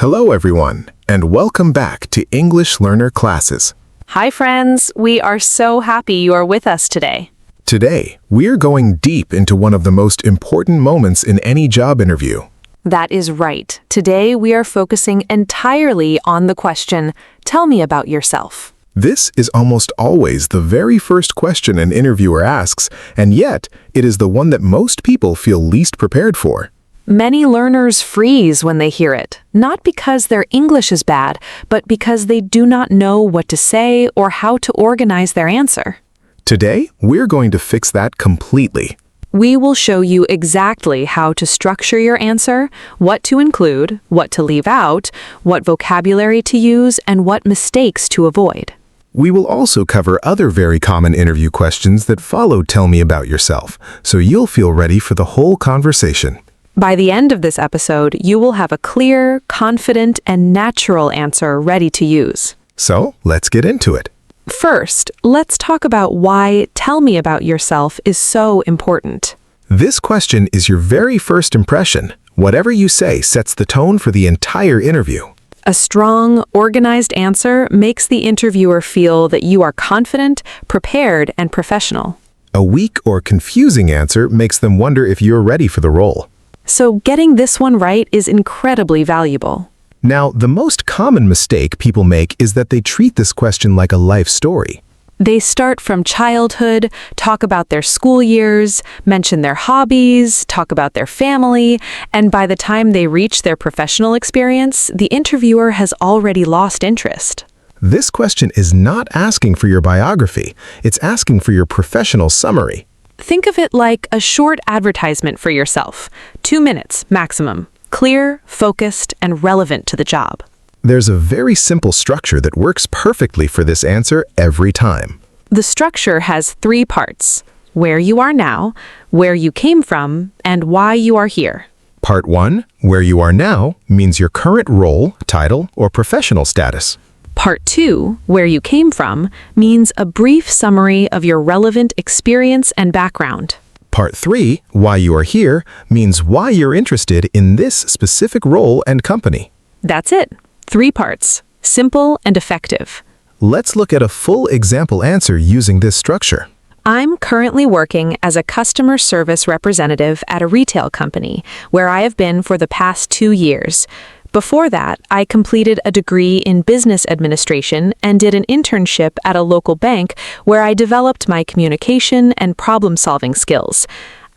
Hello everyone, and welcome back to English Learner Classes. Hi friends, we are so happy you are with us today. Today, we're going deep into one of the most important moments in any job interview. That is right. Today we are focusing entirely on the question, tell me about yourself. This is almost always the very first question an interviewer asks, and yet it is the one that most people feel least prepared for. Many learners freeze when they hear it, not because their English is bad, but because they do not know what to say or how to organize their answer. Today, we're going to fix that completely. We will show you exactly how to structure your answer, what to include, what to leave out, what vocabulary to use, and what mistakes to avoid. We will also cover other very common interview questions that follow Tell Me About Yourself, so you'll feel ready for the whole conversation. By the end of this episode, you will have a clear, confident, and natural answer ready to use. So, let's get into it. First, let's talk about why Tell Me About Yourself is so important. This question is your very first impression. Whatever you say sets the tone for the entire interview. A strong, organized answer makes the interviewer feel that you are confident, prepared, and professional. A weak or confusing answer makes them wonder if you're ready for the role. So getting this one right is incredibly valuable. Now, the most common mistake people make is that they treat this question like a life story. They start from childhood, talk about their school years, mention their hobbies, talk about their family, and by the time they reach their professional experience, the interviewer has already lost interest. This question is not asking for your biography, it's asking for your professional summary. Think of it like a short advertisement for yourself, 2 minutes maximum, clear, focused, and relevant to the job. There's a very simple structure that works perfectly for this answer every time. The structure has 3 parts: where you are now, where you came from, and why you are here. Part 1, where you are now, means your current role, title, or professional status. Part 2, where you came from, means a brief summary of your relevant experience and background. Part 3, why you are here, means why you're interested in this specific role and company. That's it. 3 parts. Simple and effective. Let's look at a full example answer using this structure. I'm currently working as a customer service representative at a retail company, where I have been for the past 2 years. Before that, I completed a degree in business administration and did an internship at a local bank where I developed my communication and problem-solving skills.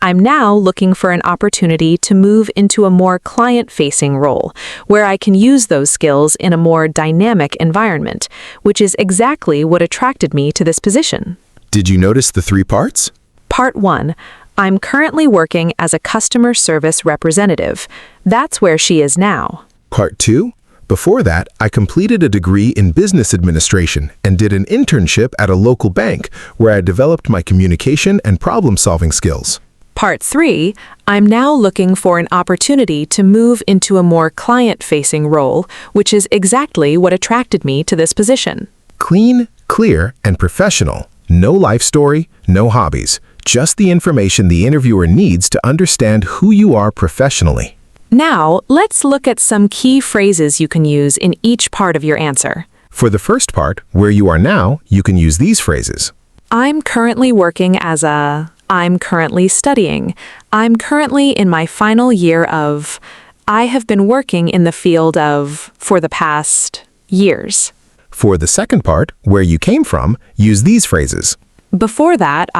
I'm now looking for an opportunity to move into a more client-facing role, where I can use those skills in a more dynamic environment, which is exactly what attracted me to this position. Did you notice the 3 parts? Part 1. I'm currently working as a customer service representative. That's where she is now. Part 2, before that, I completed a degree in business administration and did an internship at a local bank where I developed my communication and problem-solving skills. Part 3, I'm now looking for an opportunity to move into a more client-facing role, which is exactly what attracted me to this position. Clean, clear, and professional. No life story, no hobbies. Just the information the interviewer needs to understand who you are professionally. Now, let's look at some key phrases you can use in each part of your answer. For the first part, where you are now, you can use these phrases. I'm currently working as a... I'm currently studying. I'm currently in my final year of... I have been working in the field of... for the past... years. For the second part, where you came from, use these phrases. Before that,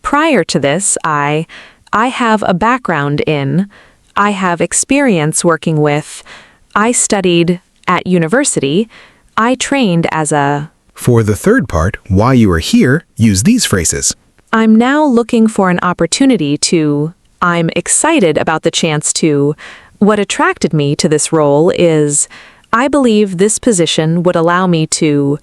prior to this, I have a background in... I have experience working with, I studied at university, I trained as a... For the third part, why you are here, use these phrases. I'm now looking for an opportunity to... I'm excited about the chance to... What attracted me to this role is... I believe this position would allow me to...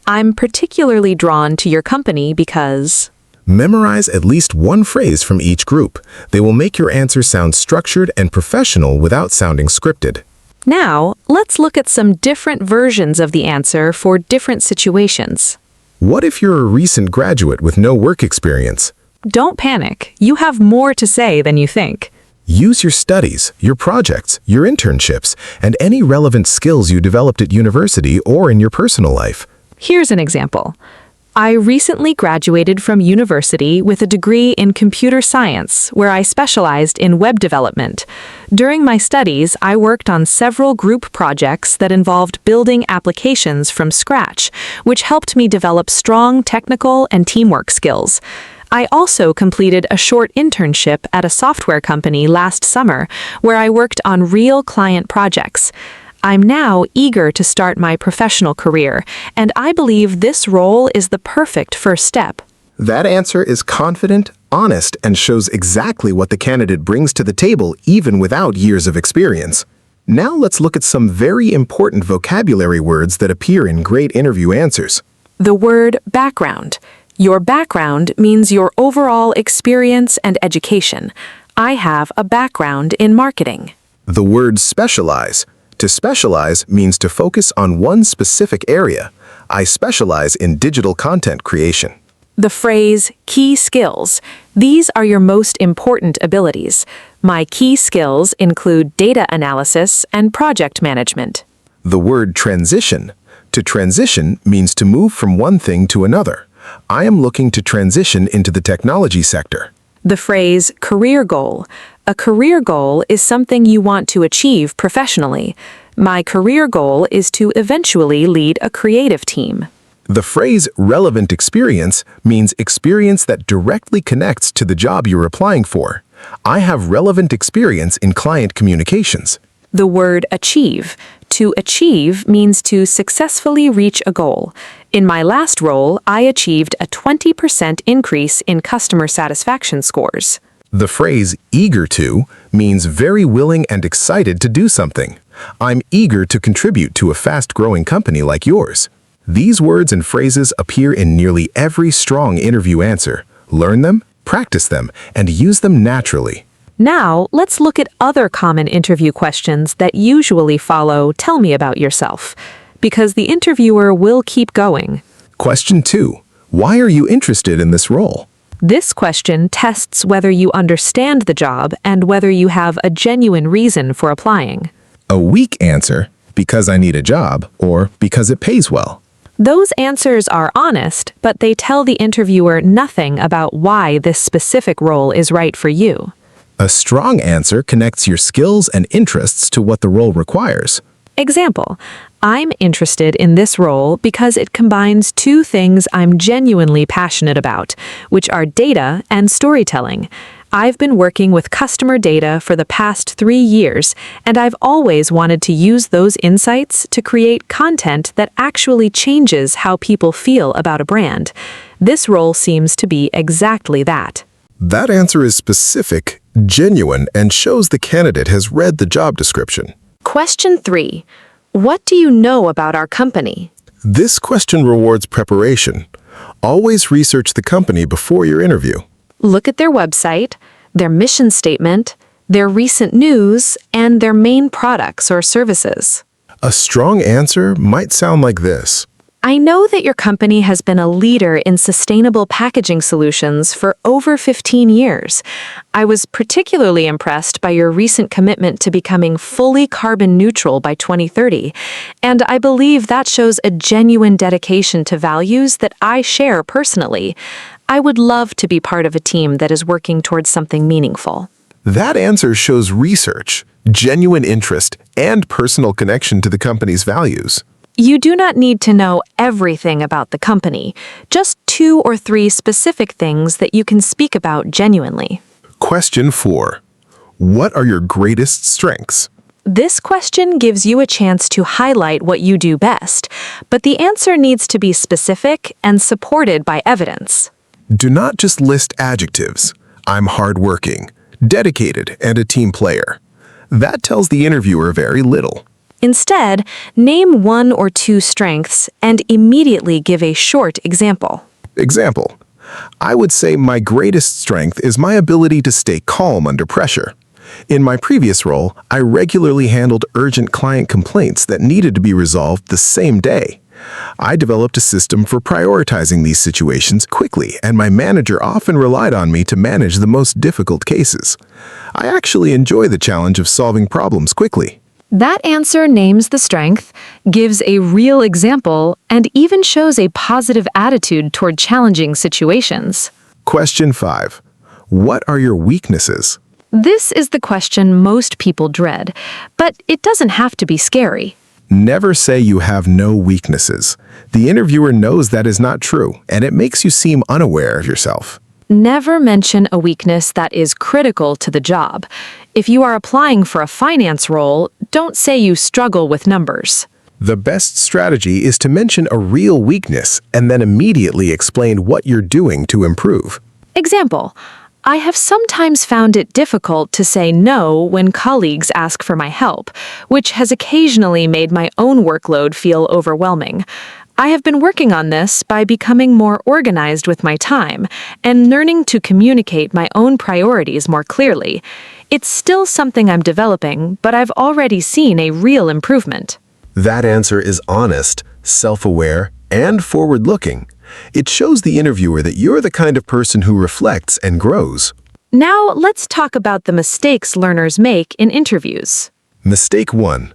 I'm particularly drawn to your company because... Memorize at least one phrase from each group. They will make your answer sound structured and professional without sounding scripted. Now, let's look at some different versions of the answer for different situations. What if you're a recent graduate with no work experience? Don't panic. You have more to say than you think. Use your studies, your projects, your internships, and any relevant skills you developed at university or in your personal life. Here's an example. I recently graduated from university with a degree in computer science, where I specialized in web development. During my studies, I worked on several group projects that involved building applications from scratch, which helped me develop strong technical and teamwork skills. I also completed a short internship at a software company last summer, where I worked on real client projects. I'm now eager to start my professional career, and I believe this role is the perfect first step. That answer is confident, honest, and shows exactly what the candidate brings to the table even without years of experience. Now let's look at some very important vocabulary words that appear in great interview answers. The word background. Your background means your overall experience and education. I have a background in marketing. The word specialize. To specialize means to focus on one specific area. I specialize in digital content creation. The phrase key skills. These are your most important abilities. My key skills include data analysis and project management. The word transition. To transition means to move from one thing to another. I am looking to transition into the technology sector. The phrase career goal. A career goal is something you want to achieve professionally. My career goal is to eventually lead a creative team. The phrase relevant experience means experience that directly connects to the job you're applying for. I have relevant experience in client communications. The word achieve. To achieve means to successfully reach a goal. In my last role, I achieved a 20% increase in customer satisfaction scores. The phrase eager to means very willing and excited to do something. I'm eager to contribute to a fast-growing company like yours. These words and phrases appear in nearly every strong interview answer. Learn them, practice them, and use them naturally. Now, let's look at other common interview questions that usually follow "tell me about yourself," because the interviewer will keep going. Question 2. Why are you interested in this role? This question tests whether you understand the job and whether you have a genuine reason for applying. A weak answer, because I need a job, or because it pays well. Those answers are honest, but they tell the interviewer nothing about why this specific role is right for you. A strong answer connects your skills and interests to what the role requires. Example, I'm interested in this role because it combines two things I'm genuinely passionate about, which are data and storytelling. I've been working with customer data for the past 3 years, and I've always wanted to use those insights to create content that actually changes how people feel about a brand. This role seems to be exactly that. That answer is specific, genuine, and shows the candidate has read the job description. Question 3. What do you know about our company? This question rewards preparation. Always research the company before your interview. Look at their website, their mission statement, their recent news, and their main products or services. A strong answer might sound like this. I know that your company has been a leader in sustainable packaging solutions for over 15 years. I was particularly impressed by your recent commitment to becoming fully carbon neutral by 2030, and I believe that shows a genuine dedication to values that I share personally. I would love to be part of a team that is working towards something meaningful. That answer shows research, genuine interest, and personal connection to the company's values. You do not need to know everything about the company, just 2 or 3 specific things that you can speak about genuinely. Question 4. What are your greatest strengths? This question gives you a chance to highlight what you do best, but the answer needs to be specific and supported by evidence. Do not just list adjectives. I'm hardworking, dedicated, and a team player. That tells the interviewer very little. Instead, name 1 or 2 strengths and immediately give a short example. Example. I would say my greatest strength is my ability to stay calm under pressure. In my previous role, I regularly handled urgent client complaints that needed to be resolved the same day. I developed a system for prioritizing these situations quickly, and my manager often relied on me to manage the most difficult cases. I actually enjoy the challenge of solving problems quickly. That answer names the strength, gives a real example, and even shows a positive attitude toward challenging situations. Question 5. What are your weaknesses? This is the question most people dread, but it doesn't have to be scary. Never say you have no weaknesses. The interviewer knows that is not true, and it makes you seem unaware of yourself. Never mention a weakness that is critical to the job. If you are applying for a finance role, don't say you struggle with numbers. The best strategy is to mention a real weakness and then immediately explain what you're doing to improve. Example, I have sometimes found it difficult to say no when colleagues ask for my help, which has occasionally made my own workload feel overwhelming. I have been working on this by becoming more organized with my time and learning to communicate my own priorities more clearly. It's still something I'm developing, but I've already seen a real improvement. That answer is honest, self-aware, and forward-looking. It shows the interviewer that you're the kind of person who reflects and grows. Now, let's talk about the mistakes learners make in interviews. Mistake 1.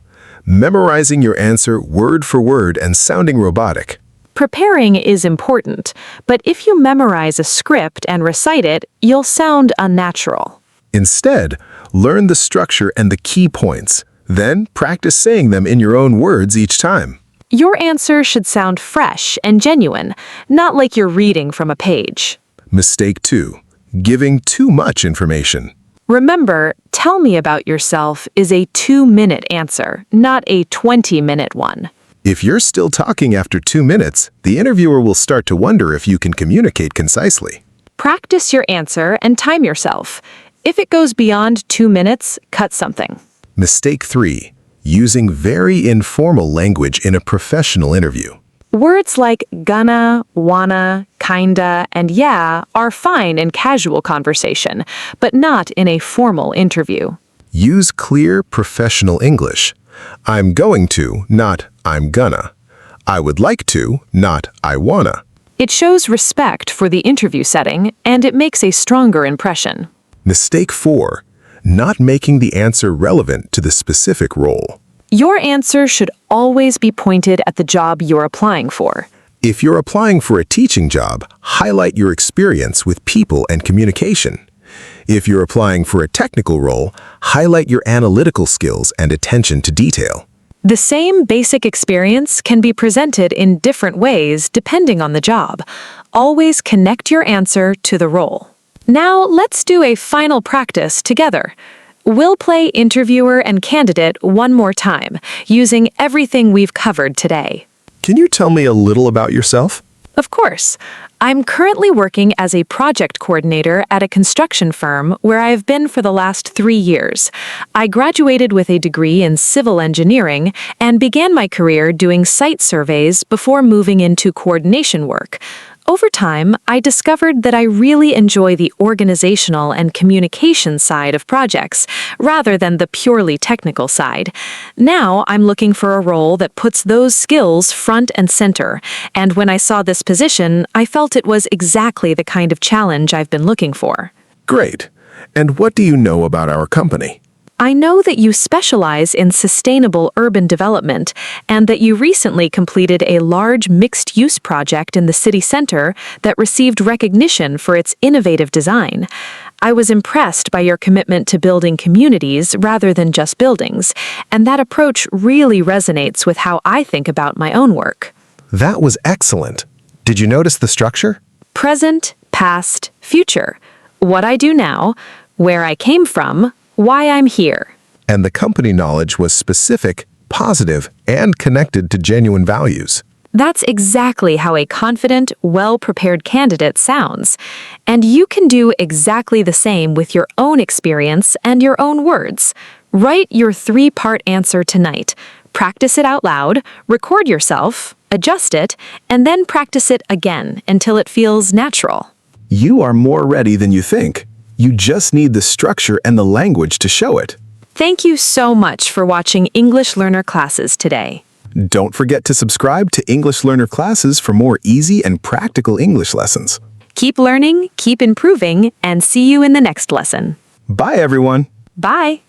Memorizing your answer word for word and sounding robotic. Preparing is important, but if you memorize a script and recite it, you'll sound unnatural. Instead, learn the structure and the key points. Then, practice saying them in your own words each time. Your answer should sound fresh and genuine, not like you're reading from a page. Mistake 2. Giving too much information. Remember, tell me about yourself is a 2-minute answer, not a 20-minute one. If you're still talking after 2 minutes, the interviewer will start to wonder if you can communicate concisely. Practice your answer and time yourself. If it goes beyond 2 minutes, cut something. Mistake 3. Using very informal language in a professional interview. Words like gonna, wanna, kinda, and yeah are fine in casual conversation, but not in a formal interview. Use clear, professional English. I'm going to, not I'm gonna. I would like to, not I wanna. It shows respect for the interview setting, and it makes a stronger impression. Mistake 4. Not making the answer relevant to the specific role. Your answer should always be pointed at the job you're applying for. If you're applying for a teaching job, highlight your experience with people and communication. If you're applying for a technical role, highlight your analytical skills and attention to detail. The same basic experience can be presented in different ways depending on the job. Always connect your answer to the role. Now let's do a final practice together. We'll play interviewer and candidate one more time, using everything we've covered today. Can you tell me a little about yourself? Of course. I'm currently working as a project coordinator at a construction firm where I have been for the last 3 years. I graduated with a degree in civil engineering and began my career doing site surveys before moving into coordination work. Over time, I discovered that I really enjoy the organizational and communication side of projects, rather than the purely technical side. Now, I'm looking for a role that puts those skills front and center, and when I saw this position, I felt it was exactly the kind of challenge I've been looking for. Great. And what do you know about our company? I know that you specialize in sustainable urban development and that you recently completed a large mixed-use project in the city center that received recognition for its innovative design. I was impressed by your commitment to building communities rather than just buildings, and that approach really resonates with how I think about my own work. That was excellent. Did you notice the structure? Present, past, future. What I do now, where I came from, why I'm here. And the company knowledge was specific, positive, and connected to genuine values. That's exactly how a confident, well-prepared candidate sounds. And you can do exactly the same with your own experience and your own words. Write your 3-part answer tonight. Practice it out loud, record yourself, adjust it, and then practice it again until it feels natural. You are more ready than you think. You just need the structure and the language to show it. Thank you so much for watching English Learner classes today. Don't forget to subscribe to English Learner classes for more easy and practical English lessons. Keep learning, keep improving, and see you in the next lesson. Bye, everyone. Bye!